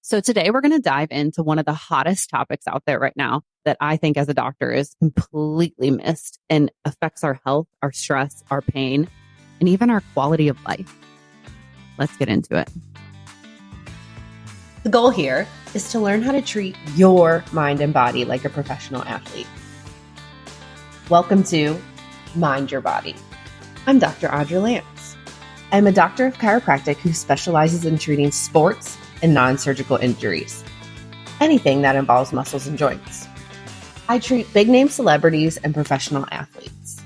So today we're going to dive into one of the hottest topics out there right now that I think as a doctor is completely missed and affects our health, our stress, our pain, and even our quality of life. Let's get into it. The goal here is to learn how to treat your mind and body like a professional athlete. Welcome to Mind Your Body. I'm Dr. Audra Lance. I'm a doctor of chiropractic who specializes in treating sports and non-surgical injuries, anything that involves muscles and joints. I treat big-name celebrities and professional athletes.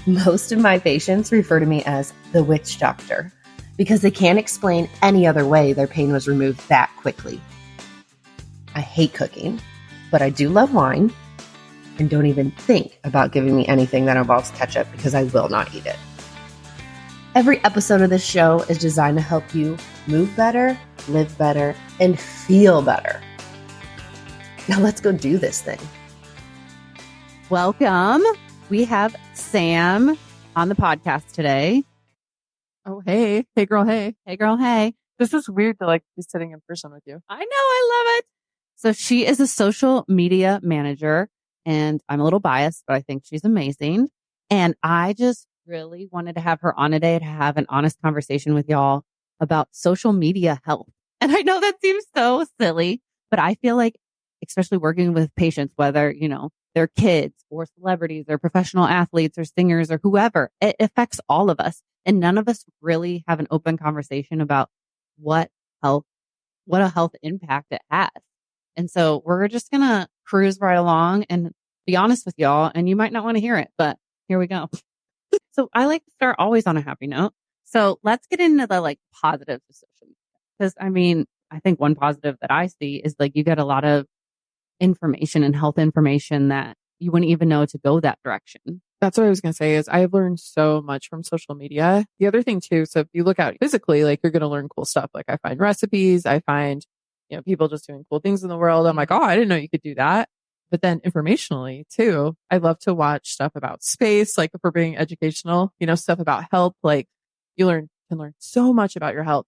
Most of my patients refer to me as the witch doctor because they can't explain any other way their pain was removed that quickly. I hate cooking, but I do love wine, and don't even think about giving me anything that involves ketchup because I will not eat it. Every episode of this show is designed to help you move better, live better, and feel better. Now let's go do this thing. Welcome. We have Sam on the podcast today. Oh, hey. Hey, girl, hey. Hey, girl, hey. This is weird to be sitting in person with you. I know. I love it. So she is a social media manager, and I'm a little biased, but I think she's amazing. And I just really wanted to have her on today to have an honest conversation with y'all about social media health. And I know that seems so silly, but I feel like, especially working with patients, whether, they're kids or celebrities or professional athletes or singers or whoever, it affects all of us. And none of us really have an open conversation about what a health impact it has. And so we're just going to cruise right along and be honest with y'all. And you might not want to hear it, but here we go. So I like to start always on a happy note. So let's get into the positives of social media. Because I think one positive that I see is you get a lot of information and health information that you wouldn't even know to go that direction. That's what I was going to say is I've learned so much from social media. The other thing too, so if you look out physically, you're going to learn cool stuff. I find recipes, I find, people just doing cool things in the world. I'm like, oh, I didn't know you could do that. But then informationally too, I love to watch stuff about space, if we're being educational, stuff about health. You can learn so much about your health.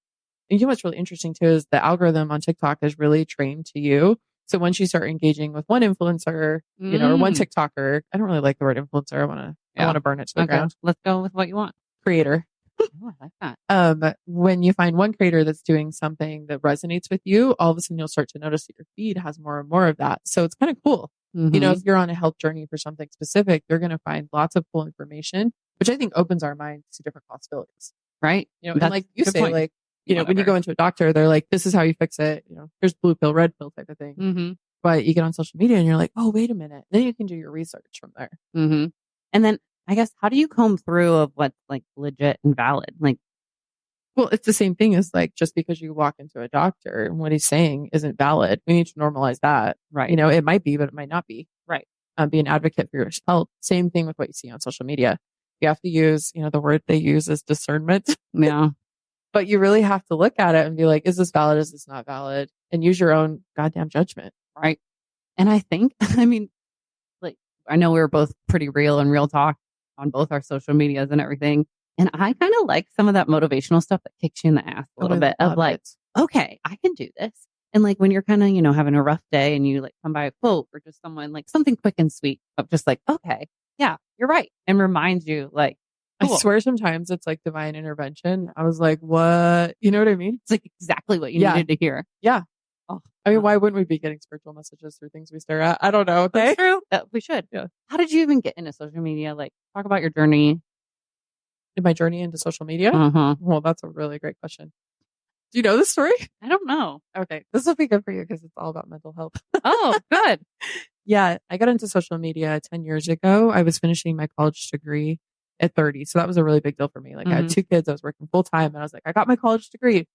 And what's really interesting too is the algorithm on TikTok is really trained to you. So once you start engaging with one influencer, or one TikToker, I don't really like the word influencer. I want to burn it to the ground. Let's go with what you want. Creator. Oh, I like that. When you find one creator that's doing something that resonates with you, all of a sudden you'll start to notice that your feed has more and more of that. So it's kind of cool. Mm-hmm. If you're on a health journey for something specific, you're going to find lots of cool information, which I think opens our minds to different possibilities. Right. And like you say, when you go into a doctor, they're like, this is how you fix it. Here's blue pill, red pill type of thing. Mm-hmm. But you get on social media and you're like, oh, wait a minute. Then you can do your research from there. Mm-hmm. And then I guess, how do you comb through of what's legit and valid? Well, it's the same thing as just because you walk into a doctor and what he's saying isn't valid. We need to normalize that. Right. It might be, but it might not be. Right. Be an advocate for your health. Same thing with what you see on social media. You have to use, the word they use is discernment. Yeah. But you really have to look at it and be like, is this valid? Is this not valid? And use your own goddamn judgment. Right. And I think, I know we were both pretty real and real talk on both our social medias and everything. And I kind of like some of that motivational stuff that kicks you in the ass a little bit of okay, I can do this. And when you're kind of, having a rough day and you come by a quote or just someone something quick and sweet of just okay, yeah, you're right. And reminds you cool. I swear sometimes it's divine intervention. I was like, what? You know what I mean? It's exactly what you needed to hear. Yeah. Oh, why wouldn't we be getting spiritual messages through things we stare at? I don't know. Okay. That's true. We should. Yeah. How did you even get into social media? Talk about your journey. My journey into social media? Uh-huh. Well, that's a really great question. Do you know this story? I don't know. Okay. This will be good for you because it's all about mental health. Oh, good. Yeah. I got into social media 10 years ago. I was finishing my college degree at 30. So that was a really big deal for me. I had 2 kids. I was working full time and I was like, I got my college degree.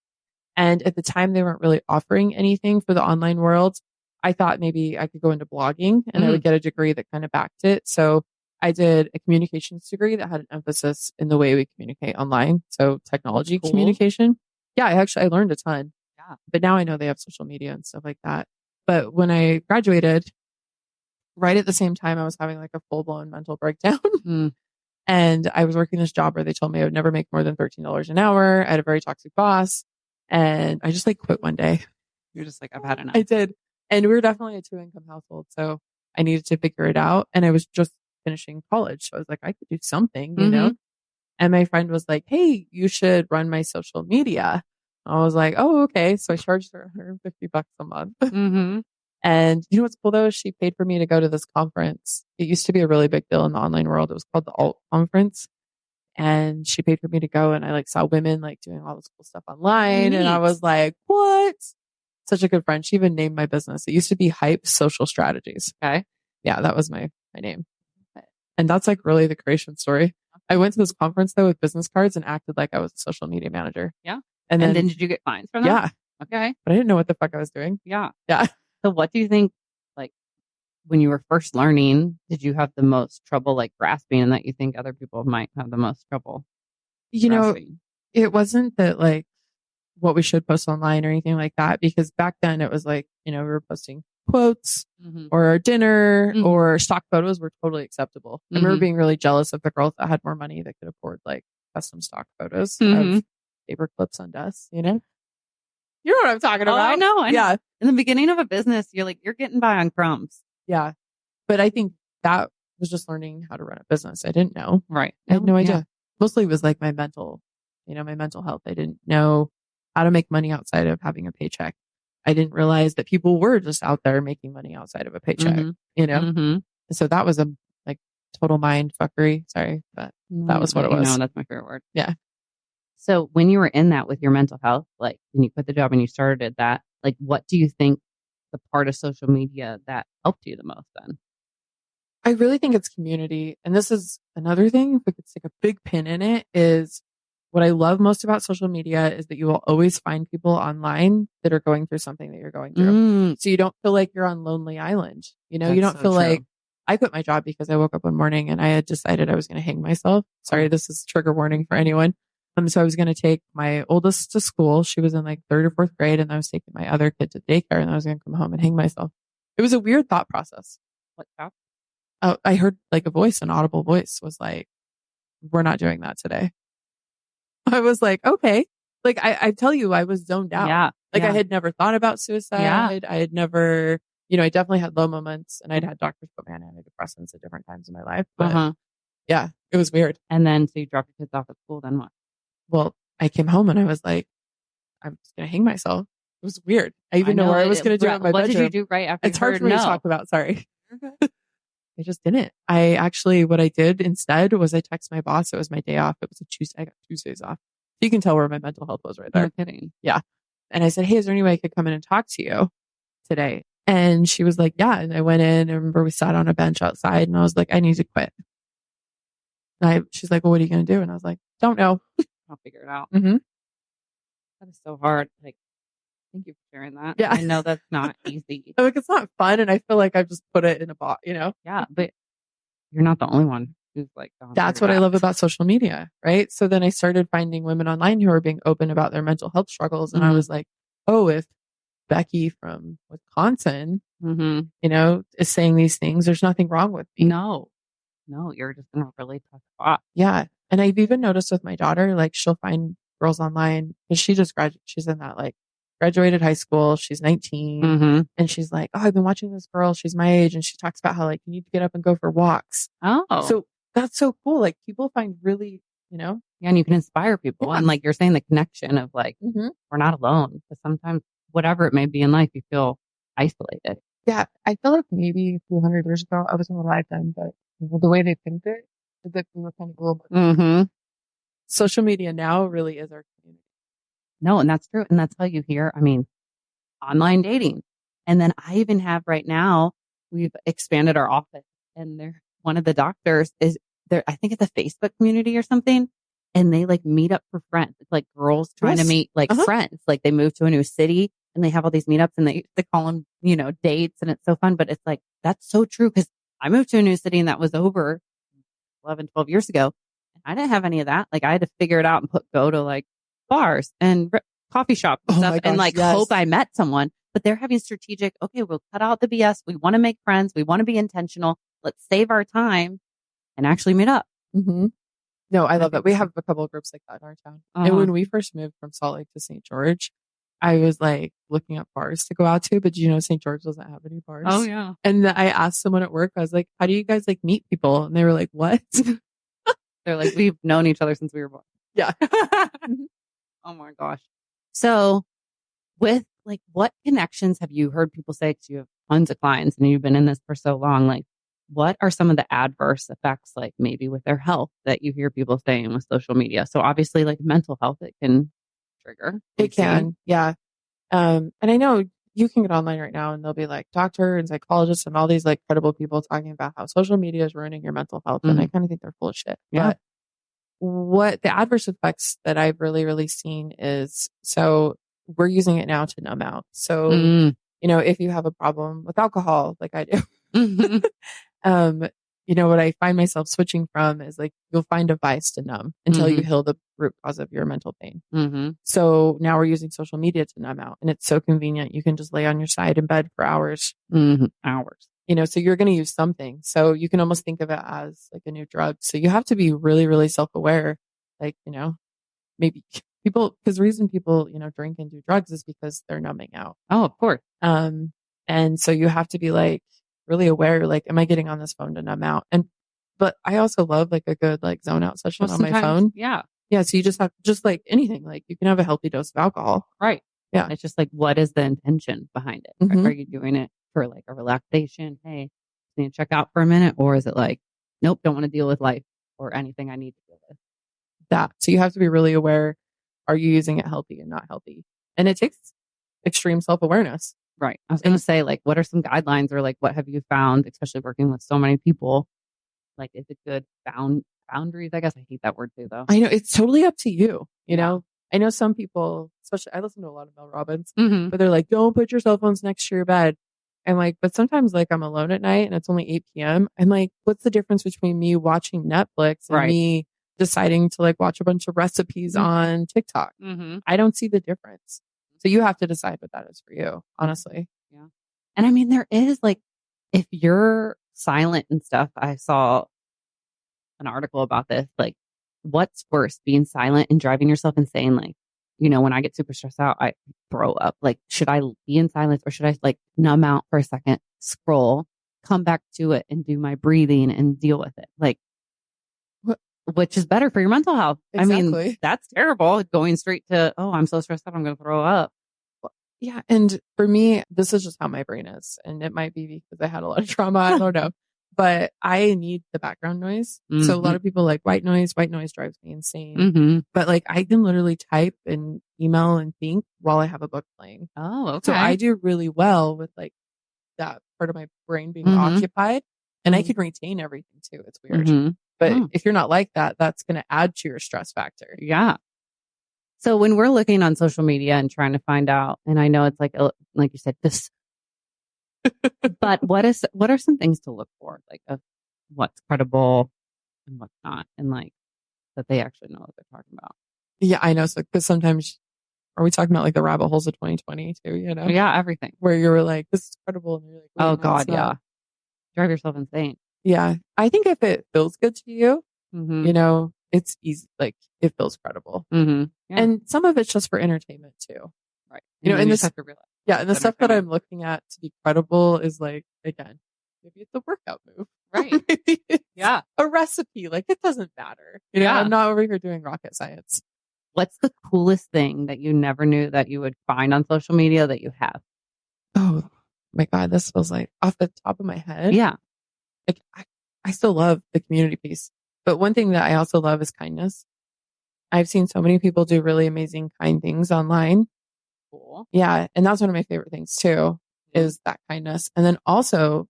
And at the time they weren't really offering anything for the online world. I thought maybe I could go into blogging and I would get a degree that kind of backed it. So I did a communications degree that had an emphasis in the way we communicate online. So technology communication. Yeah, I learned a ton. Yeah. But now I know they have social media and stuff like that. But when I graduated, right at the same time, I was having a full blown mental breakdown. And I was working this job where they told me I would never make more than $13 an hour. I had a very toxic boss. And I just quit one day. You're just like, I've had enough. I did. And we were definitely a 2-income household. So I needed to figure it out. And I was just finishing college. So I was like, I could do something, you know? And my friend was like, hey, you should run my social media. I was like, oh, okay. So I charged her $150 a month. And you know what's cool though? She paid for me to go to this conference. It used to be a really big deal in the online world. It was called the Alt Conference. And she paid for me to go, and I like saw women like doing all this cool stuff online. Neat. And I was like, what? Such a good friend. She even named my business. It used to be Hype Social Strategies. Okay. Yeah, that was my name. And that's like really the creation story. I went to this conference though with business cards and acted like I was a social media manager. Yeah. And then did you get clients from that? Yeah. Okay. But I didn't know what the fuck I was doing. Yeah. Yeah. So what do you think, like, when you were first learning, did you have the most trouble like grasping, and that you think other people might have the most trouble grasping? It wasn't that like what we should post online or anything like that, because back then it was like, we were posting quotes or our dinner or stock photos were totally acceptable. I remember being really jealous of the girls that had more money that could afford like custom stock photos of paper clips on desks, You know what I'm talking about? I know. Yeah. In the beginning of a business, you're getting by on crumbs. Yeah. But I think that was just learning how to run a business. I didn't know. Right. I had no idea. Mostly it was like my mental health. I didn't know how to make money outside of having a paycheck. I didn't realize that people were just out there making money outside of a paycheck, So that was a like total mind fuckery. Sorry, but that was what it was. No, that's my favorite word. Yeah. So when you were in that with your mental health, like when you quit the job and you started that, like what do you think the part of social media that helped you the most then? I really think it's community. And this is another thing, if we could stick a big pin in it, is what I love most about social media is that you will always find people online that are going through something that you're going through. So you don't feel like you're on lonely island. You don't feel like I quit my job because I woke up one morning and I had decided I was going to hang myself. Sorry, this is trigger warning for anyone. So I was going to take my oldest to school. She was in like 3rd or 4th grade, and I was taking my other kid to daycare, and I was going to come home and hang myself. It was a weird thought process. What thought? I heard like a voice, an audible voice was like, we're not doing that today. I was like, okay. Like I tell you, I was zoned out. Yeah. Like I had never thought about suicide. Yeah. I had never, I definitely had low moments, and I'd had doctors put me on antidepressants at different times in my life. But yeah, it was weird. And then so you dropped your kids off at school, then what? Well, I came home and I was like, I'm just going to hang myself. It was weird. I even know where I was going to do it in my bedroom. What did you do right after? It's hard for me to talk about. Sorry. I just didn't. What I did instead was I texted my boss. It was my day off. It was a Tuesday. I got Tuesdays off. So you can tell where my mental health was right there. No kidding. Yeah. And I said, hey, is there any way I could come in and talk to you today? And she was like, yeah. And I went in. I remember we sat on a bench outside, and I was like, I need to quit. She's like, well, what are you going to do? And I was like, don't know. I'll figure it out. Mm-hmm. That is so hard. Like, thank you for sharing that. Yeah. I know that's not easy. Like, it's not fun. And I feel like I've just put it in a box, Yeah. But you're not the only one who's like, that's what I love about social media. Right. So then I started finding women online who are being open about their mental health struggles. And I was like, oh, if Becky from Wisconsin, is saying these things, there's nothing wrong with me. No, you're just in a really tough spot. Yeah. And I've even noticed with my daughter, like she'll find girls online because she just graduated. She's in that like graduated high school. She's 19 and she's like, oh, I've been watching this girl. She's my age. And she talks about how like you need to get up and go for walks. Oh, so that's so cool. Like people find really, Yeah, and you can inspire people. Yeah. And like you're saying, the connection of like, we're not alone. Because sometimes whatever it may be in life, you feel isolated. Yeah. I feel like maybe a few hundred years ago, I wasn't alive then, but the way they think it, that we were kind of a little bit. Social media now really is our community. No, and that's true. And that's how you hear, online dating. And then I even have right now, we've expanded our office, and one of the doctors is there, I think it's a Facebook community or something. And they like meet up for friends. It's like girls trying to meet like friends. Like they move to a new city and they have all these meetups, and they call them, dates. And it's so fun. But it's like, that's so true. Cause I moved to a new city, and that was over 11, 12 years ago. And I didn't have any of that. Like I had to figure it out and go to like bars and coffee shops and stuff, and like hope I met someone. But they're having strategic, okay, we'll cut out the BS. We want to make friends. We want to be intentional. Let's save our time and actually meet up. No, I love that. We have a couple of groups like that in our town. And when we first moved from Salt Lake to St. George, I was like looking at bars to go out to, but you know, St. George doesn't have any bars. Oh yeah. And I asked someone at work, I was like, how do you guys like meet people? And they were like, what? They're like, we've known each other since we were born. Yeah. Oh my gosh. So with like, what connections have you heard people say? Cause you have tons of clients and you've been in this for so long. Like, what are some of the adverse effects, like maybe with their health that you hear people saying with social media? So obviously like mental health, it can trigger. It can. Yeah. And I know you can get online right now and there'll be like doctor and psychologists and all these like credible people talking about how social media is ruining your mental health. And I kind of think they're full of shit. Yeah. But what the adverse effects that I've really seen is, so we're using it now to numb out. So, you know, if you have a problem with alcohol, like I do, you know, what I find myself switching from is like, you'll find a vice to numb until you heal the root cause of your mental pain. So now we're using social media to numb out, and it's so convenient. You can just lay on your side in bed for hours, hours, you know, so you're going to use something. So you can almost think of it as like a new drug. So you have to be really self-aware. Like, you know, maybe people, because the reason people, you know, drink and do drugs is because they're numbing out. Oh, of course. And so you have to be like really aware, like, am I getting on this phone to numb out? But I also love like a good like zone out session on my phone. Yeah. Yeah. So you just have, just like anything, like you can have a healthy dose of alcohol. Right. Yeah. It's just like, what is the intention behind it? Are you doing it for like a relaxation? Hey, need to check out for a minute? Or is it like, nope, don't want to deal with life or anything I need to deal with? That. So you have to be really aware. Are you using it healthy and not healthy? And it takes extreme self-awareness. Right. I was going to say, like, what are some guidelines or like, what have you found, especially working with so many people? Like, is it good boundaries? I guess I hate that word too, though. I know it's totally up to you. You know, I know some people, especially I listen to a lot of Mel Robbins, but they're like, don't put your cell phones next to your bed. I'm like, but sometimes like I'm alone at night and it's only 8 p.m. I'm like, what's the difference between me watching Netflix and me deciding to like watch a bunch of recipes on TikTok? I don't see the difference. So you have to decide what that is for you, honestly. Yeah. And I mean, there is like, if you're silent and stuff, I saw an article about this, like, what's worse, being silent and driving yourself insane? Like, you know, when I get super stressed out, I throw up. Like, should I be in silence or should I like numb out for a second, scroll, come back to it and do my breathing and deal with it? Like, which is better for your mental health. Exactly. I mean, that's terrible. Going straight to, oh, I'm so stressed out, I'm going to throw up. Yeah. And for me, this is just how my brain is. And it might be because I had a lot of trauma. I don't know. But I need the background noise. So a lot of people like white noise. White noise drives me insane. But like I can literally type and email and think while I have a book playing. Oh, okay. So I do really well with like that part of my brain being occupied. And I can retain everything too. It's weird. But if you're not like that, that's going to add to your stress factor. Yeah. So when we're looking on social media and trying to find out, and I know it's like you said, this, but what are some things to look for? Like of what's credible and what's not, and like that they actually know what they're talking about. Yeah, I know. So, cause sometimes are we talking about like the rabbit holes of 2020 too, you know? Yeah. Everything where you were like, this is credible. And you're like, oh God. Yeah. Drive yourself insane. Yeah. I think if it feels good to you, you know, it's easy. Like it feels credible. Yeah. And some of it's just for entertainment too. Right. You know, and this, have to realize. Yeah. And the stuff that I'm looking at to be credible is like, again, maybe it's a workout move. Right. Maybe it's yeah. a recipe. Like it doesn't matter. You know, I'm not over here doing rocket science. What's the coolest thing that you never knew that you would find on social media that you have? Oh my God. This was like off the top of my head. Yeah. Like I still love the community piece, but one thing that I also love is kindness. I've seen so many people do really amazing, kind things online. Cool. Yeah. And that's one of my favorite things too, is that kindness. And then also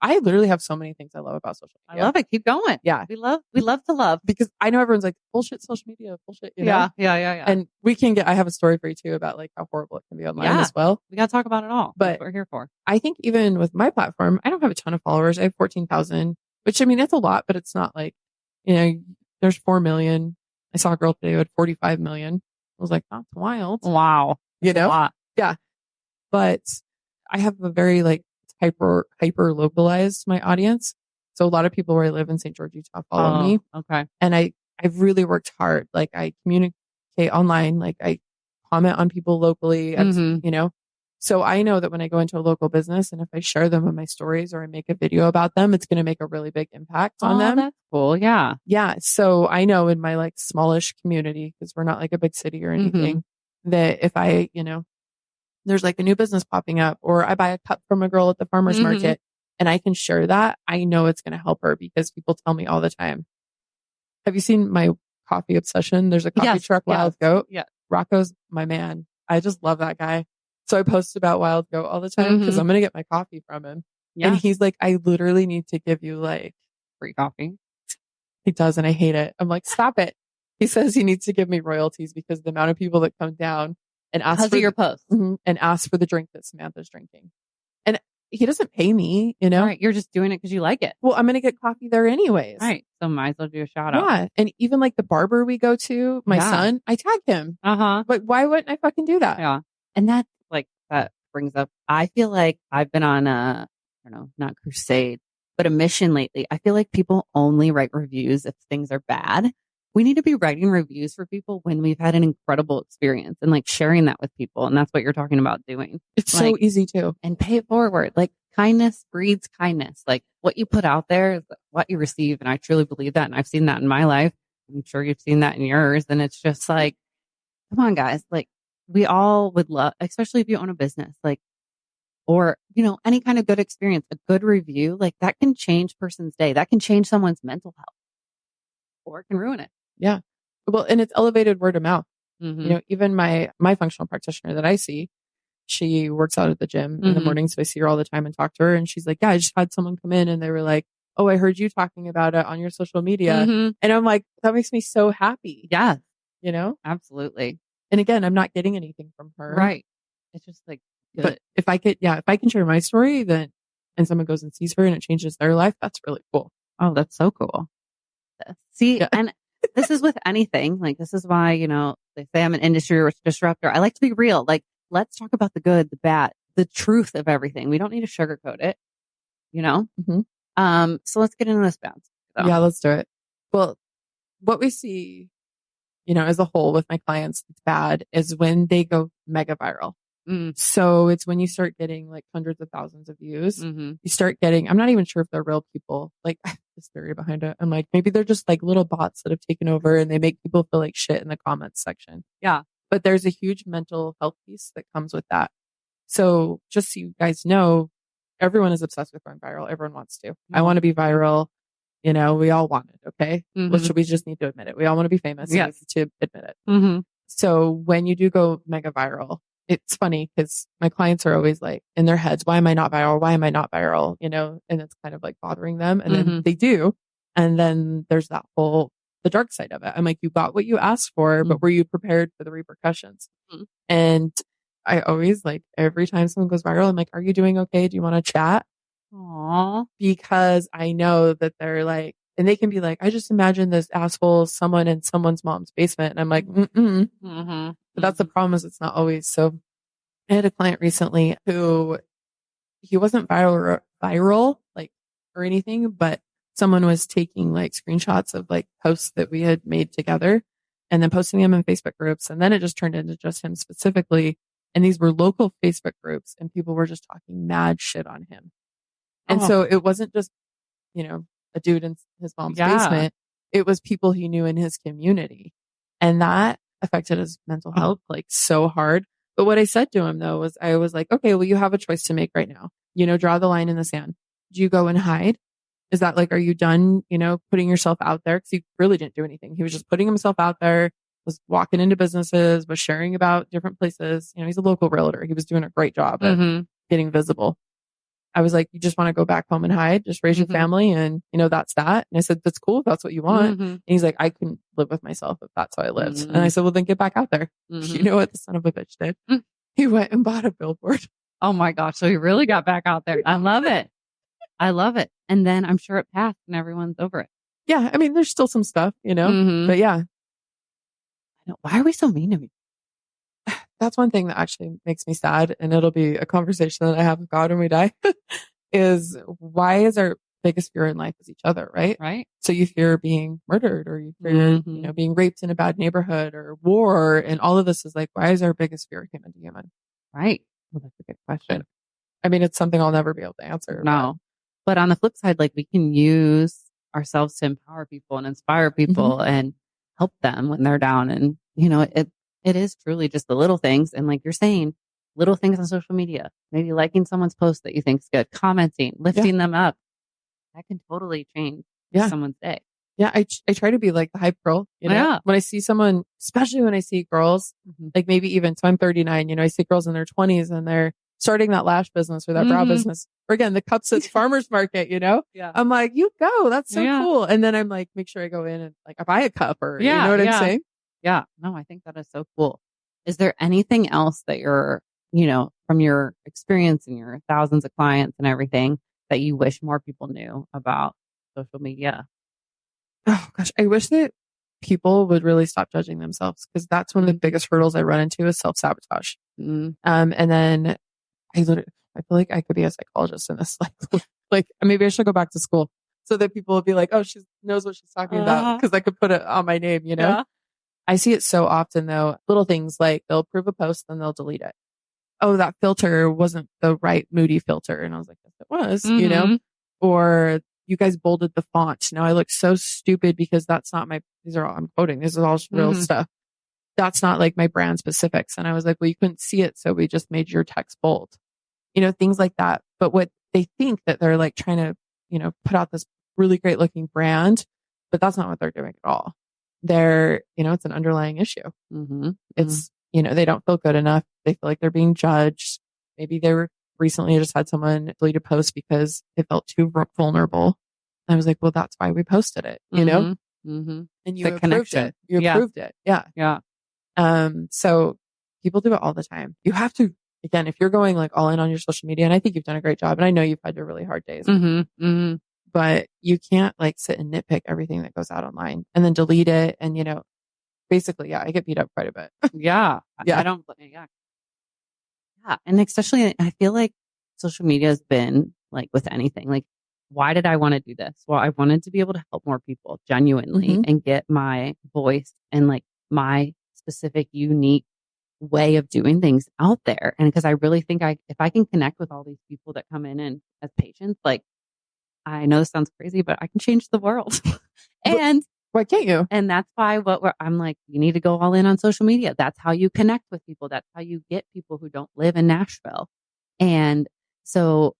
I literally have so many things I love about social media. I love it. Keep going. Yeah. We love to love. Because I know everyone's like, bullshit social media, bullshit. You know? Yeah. And I have a story for you too about like how horrible it can be online as well. We got to talk about it all. But that's what we're here for. I think even with my platform, I don't have a ton of followers. I have 14,000, which I mean, it's a lot, but it's not like, you know, there's 4 million. I saw a girl today who had 45 million. I was like, that's wild. Wow. You know? A lot. Yeah. But I have a very like hyper localized my audience. So a lot of people where I live in St. George, Utah follow me. Okay. And I've really worked hard. Like I communicate online. Like I comment on people locally. Mhm. You know, so I know that when I go into a local business and if I share them in my stories or I make a video about them, it's going to make a really big impact on Oh, them. that's cool. Yeah. Yeah. So I know in my like smallish community, because we're not like a big city or anything, that if I, you know, there's like a new business popping up or I buy a cup from a girl at the farmer's market and I can share that, I know it's going to help her because people tell me all the time. Have you seen my coffee obsession? There's a coffee truck, Wild Goat. Yeah. Rocco's my man. I just love that guy. So I post about Wild Goat all the time because I'm going to get my coffee from him. Yeah. And he's like, I literally need to give you like Free coffee. He does, and I hate it. I'm like, stop it. He says he needs to give me royalties because the amount of people that come down and ask for your post and ask for the drink that Samantha's drinking. And he doesn't pay me, you know? Right. You're just doing it because you like it. Well, I'm going to get coffee there anyways. Right. So might as well do a shout out. Yeah. And even like the barber we go to, my son, I tag him. But why wouldn't I fucking do that? Yeah. And that like, that brings up, I feel like I've been on a, I don't know, not crusade, but a mission lately. I feel like people only write reviews if things are bad. We need to be writing reviews for people when we've had an incredible experience and like sharing that with people. And that's what you're talking about doing. It's like, so easy too. And pay it forward. Like kindness breeds kindness. Like what you put out there is what you receive. And I truly believe that. And I've seen that in my life. I'm sure you've seen that in yours. And it's just like, come on, guys. Like we all would love, especially if you own a business, like, or, you know, any kind of good experience, a good review, like that can change person's day. That can change someone's mental health or it can ruin it. Yeah. Well, and it's elevated word of mouth. You know, even my functional practitioner that I see, she works out at the gym in the morning. So I see her all the time and talk to her. And she's like, yeah, I just had someone come in and they were like, oh, I heard you talking about it on your social media. And I'm like, that makes me so happy. Yeah. You know? Absolutely. And again, I'm not getting anything from her. Right. It's just like, good. But if I can share my story, then, and someone goes and sees her and it changes their life, that's really cool. Oh, that's so cool. See, and this is with anything. Like, this is why, you know, they say I'm an industry disruptor. I like to be real. Like, let's talk about the good, the bad, the truth of everything. We don't need to sugarcoat it, you know? So let's get into this bounce. So. Yeah, let's do it. Well, what we see, you know, as a whole with my clients that's bad is when they go mega viral. So it's when you start getting like hundreds of thousands of views, you start getting, I'm not even sure if they're real people. Like this theory behind it. I'm like, maybe they're just like little bots that have taken over and they make people feel like shit in the comments section. Yeah. But there's a huge mental health piece that comes with that. So just so you guys know, everyone is obsessed with going viral. Everyone wants to. I want to be viral. You know, we all want it. Okay. We just need to admit it. We all want to be famous. Yes. To admit it. So when you do go mega viral, it's funny because my clients are always like in their heads, why am I not viral? Why am I not viral? You know, and it's kind of like bothering them. And then they do. And then there's that whole, the dark side of it. I'm like, you got what you asked for, but were you prepared for the repercussions? And I always like every time someone goes viral, I'm like, are you doing okay? Do you want to chat? Aww. Because I know that they're like, and they can be like, I just imagine this asshole, someone in someone's mom's basement. And I'm like, But that's the problem is it's not always. So I had a client recently who he wasn't viral like or anything, but someone was taking like screenshots of like posts that we had made together and then posting them in Facebook groups. And then it just turned into just him specifically. And these were local Facebook groups and people were just talking mad shit on him. And so it wasn't just, you know, a dude in his mom's basement. It was people he knew in his community. And that affected his mental health like so hard. But what I said to him though was I was like, okay, well, you have a choice to make right now. You know, draw the line in the sand. Do you go and hide? Is that like, are you done, you know, putting yourself out there? Because he really didn't do anything. He was just putting himself out there, was walking into businesses, was sharing about different places. You know, he's a local realtor. He was doing a great job at getting visible. I was like, you just want to go back home and hide, just raise your family. And, you know, that's that. And I said, that's cool if that's what you want. And he's like, I couldn't live with myself if that's how I lived. And I said, well, then get back out there. You know what the son of a bitch did? He went and bought a billboard. Oh my gosh. So he really got back out there. I love it. I love it. And then I'm sure it passed and everyone's over it. Yeah. I mean, there's still some stuff, you know, but yeah. I know. Why are we so mean to me? That's one thing that actually makes me sad. And it'll be a conversation that I have with God when we die is why is our biggest fear in life is each other, right? Right. So you fear being murdered, or you fear, being raped in a bad neighborhood, or war. And all of this is like, why is our biggest fear human to human? Right. Well, that's a good question. I mean, it's something I'll never be able to answer. No. But on the flip side, like, we can use ourselves to empower people and inspire people and help them when they're down. And, it is truly just the little things. And like you're saying, little things on social media, maybe liking someone's post that you think is good, commenting, lifting them up. That can totally change someone's day. Yeah. I try to be like the hype girl, when I see someone, especially when I see girls, like maybe even, so I'm 39, I see girls in their 20s and they're starting that lash business or that brow business, or again, the cups at farmer's market, I'm like, you go, that's so cool. And then I'm like, make sure I go in and like, I buy a cup, or you know what I'm saying? Yeah. No, I think that is so cool. Is there anything else that you're, from your experience and your thousands of clients and everything, that you wish more people knew about social media? Oh gosh, I wish that people would really stop judging themselves, because that's one of the biggest hurdles I run into is self-sabotage. And then I feel like I could be a psychologist in this. Like maybe I should go back to school so that people will be like, oh, she knows what she's talking about, because I could put it on my name, Yeah. I see it so often though. Little things like they'll approve a post, then they'll delete it. Oh, that filter wasn't the right moody filter. And I was like, yes, it was, or you guys bolded the font. Now I look so stupid because that's not these are all, I'm quoting, this is all real stuff. That's not like my brand specifics. And I was like, well, you couldn't see it. So we just made your text bold, things like that. But what they think that they're like trying to, put out this really great looking brand, but that's not what they're doing at all. They're, it's an underlying issue. It's, they don't feel good enough. They feel like they're being judged. Maybe they were recently, I just had someone delete a post because it felt too vulnerable. I was like, well, that's why we posted it, And you approved it. You approved it. Yeah. Yeah. So people do it all the time. You have to, again, if you're going like all in on your social media, and I think you've done a great job, and I know you've had your really hard days, but you can't like sit and nitpick everything that goes out online and then delete it. And, basically, I get beat up quite a bit. Yeah. I don't, yeah. And especially, I feel like social media has been like with anything, like, why did I want to do this? Well, I wanted to be able to help more people genuinely and get my voice and like my specific, unique way of doing things out there. And because I really think if I can connect with all these people that come in and as patients, like, I know this sounds crazy, but I can change the world. And why can't you? And that's why I'm like, you need to go all in on social media. That's how you connect with people. That's how you get people who don't live in Nashville. And so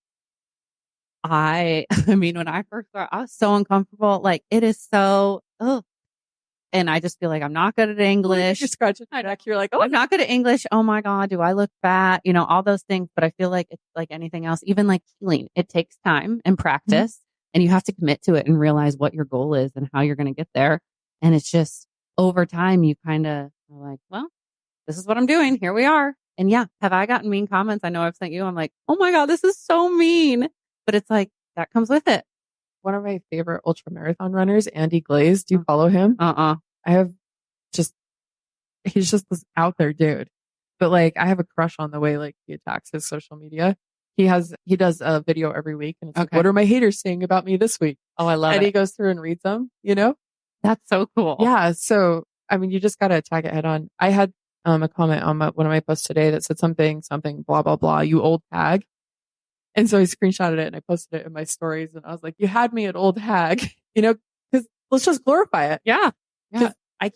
I mean, when I first started, I was so uncomfortable. Like, it is so, and I just feel like I'm not good at English. You're scratching my neck. You're like, I'm not good at English. Oh my God, do I look fat? All those things. But I feel like it's like anything else, even like healing. It takes time and practice, and you have to commit to it and realize what your goal is and how you're going to get there. And it's just over time, you kind of are like, well, this is what I'm doing. Here we are. And yeah, have I gotten mean comments? I know I've sent you. I'm like, oh my God, this is so mean. But it's like, that comes with it. One of my favorite ultra marathon runners, Andy Glaze. Do you follow him? He's just this out there dude. But like, I have a crush on the way like he attacks his social media. He does a video every week, and it's like, what are my haters saying about me this week? Oh, I love it. And he goes through and reads them, That's so cool. Yeah. So, I mean, you just got to attack it head on. I had a comment on one of my posts today that said something, blah, blah, blah, you old hag. And so I screenshotted it and I posted it in my stories, and I was like, you had me at old hag, because let's just glorify it. Yeah. I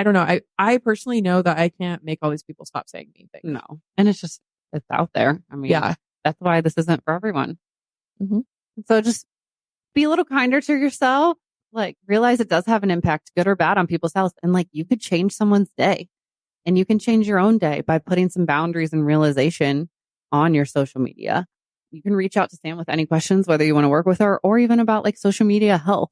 don't know. I personally know that I can't make all these people stop saying mean things. No. And it's out there. I mean, that's why this isn't for everyone. So just be a little kinder to yourself. Like, realize it does have an impact, good or bad, on people's health. And like, you could change someone's day, and you can change your own day by putting some boundaries and realization on your social media. You can reach out to Sam with any questions, whether you want to work with her or even about like social media health.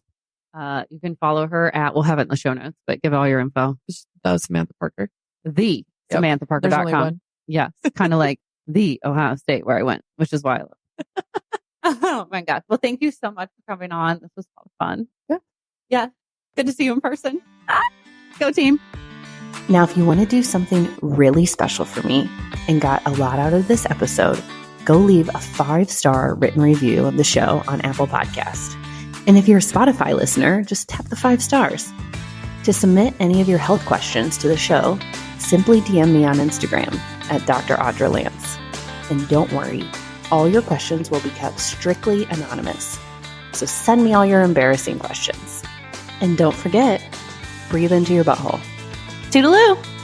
You can follow her we'll have it in the show notes, but give all your info. That was Samantha Parker. SamanthaParker.com. Yes. Kind of like the Ohio State where I went, which is why I love it. Oh my gosh. Well, thank you so much for coming on. This was a lot of fun. Yeah. Good to see you in person. Go team. Now, if you want to do something really special for me and got a lot out of this episode, go leave a 5-star written review of the show on Apple Podcast. And if you're a Spotify listener, just tap the 5 stars. To submit any of your health questions to the show, simply DM me on Instagram at Dr. Audra Lance. And don't worry, all your questions will be kept strictly anonymous. So send me all your embarrassing questions. And don't forget, breathe into your butthole. Toodaloo!